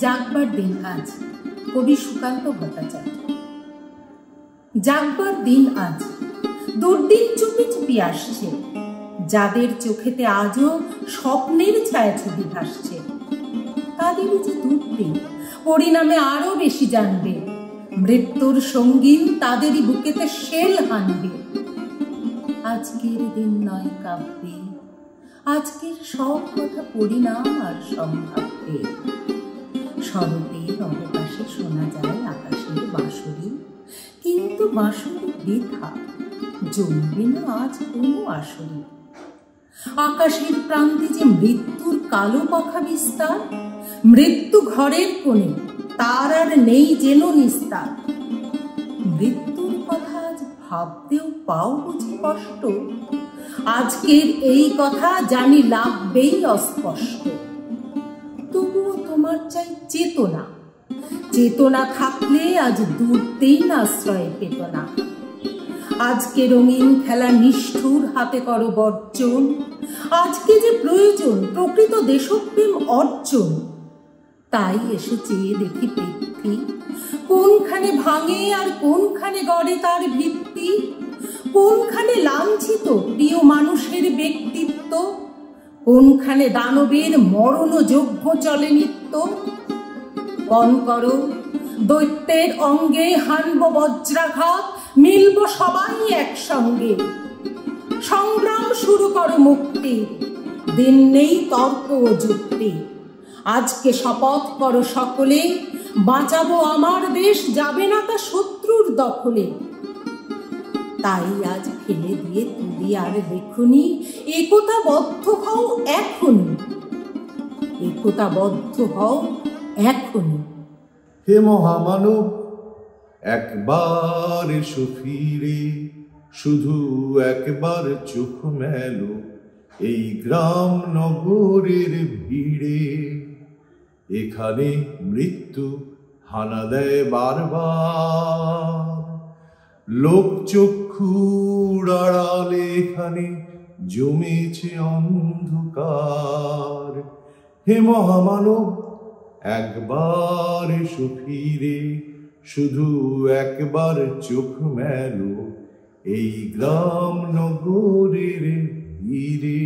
জাগবার দিন আজ, কবি সুকান্ত ভট্টাচার্য। জাগবার দিন আজ, দুর্দিন চুপি চুপি আসছে, যাদের চোখেতে আজও স্বপ্নের ছায়াছবি ভাসছে। তাদেরই যে দুর্দিন পরিণামে আরো বেশি জানবে, মৃত্যুর সঙ্গীন তাদেরই বুকেতে শেল হানবে। আজকের দিন নয় কাব্যে, আজকের সব কথা পরিণাম আর সম্ভাব্যে। শরতের অবকাশে শোনা যায় আকাশের বাঁশরি, কিন্তু বাঁশরি বৃথা, জমবে না আজ কোনো আসরে। আকাশের প্রান্তে যে মৃত্যুর কালো পাখা বিস্তার, মৃত্যু ঘরের কোণে, তার আর নেই যেন নিস্তার। মৃত্যুর কথা আজ ভাবতেও পাও বুঝি কষ্ট, আজকের এই কথা জানি লাগবেই অস্পষ্ট। তবুও তোমার চাই চেতনা, চেতনা থাকলে আজ দুর্দিন আশ্রয় পেত না। আজকে রঙিন খেলা নিষ্ঠুর হাতে করো বর্জন, আজকে যে প্রয়োজন প্রকৃত দেশপ্রেম অর্জন। তাই এসে চেয়ে দেখি পৃথ্বী, কোনখানে ভাঙে আর কোনখানে গড়ে তার ভিত্তি, কোনখানে লাঞ্ছিত প্রিয় মানুষের ব্যক্তিত্ব, কোনখানে দানবের মরণযজ্ঞ চলে নিত্য। পণ করো দৈত্যের অঙ্গে, হানব বজ্রাঘাত, মিলব সবাই একসঙ্গে। সংগ্রাম শুরু করো মুক্তির, দিন নেই তর্ক ও যুক্তি। আজকে শপথ করো সকলে, বাঁচাবো আমার দেশ, যাবে না তা শত্রুর দখলে। তাই আজ ফেলে দিয়ে তুলি আর লেখনি, একতাবদ্ধ হও এখনই, একতাবদ্ধ হও এখনই। হে মহামানব, একবার এসো ফিরে, শুধু একবার চোখ মেলো এই গ্রাম নগরের ভিড়ে। এখানে মৃত্যু হানা দেয় বারবার, লোক চক্ষুর আড়ালে এখানে জমেছে অন্ধকার। হে মহামানব, একবার এসো ফিরে, শুধু একবার চোখ মেলো এই গ্রাম নগরের ভিড়ে।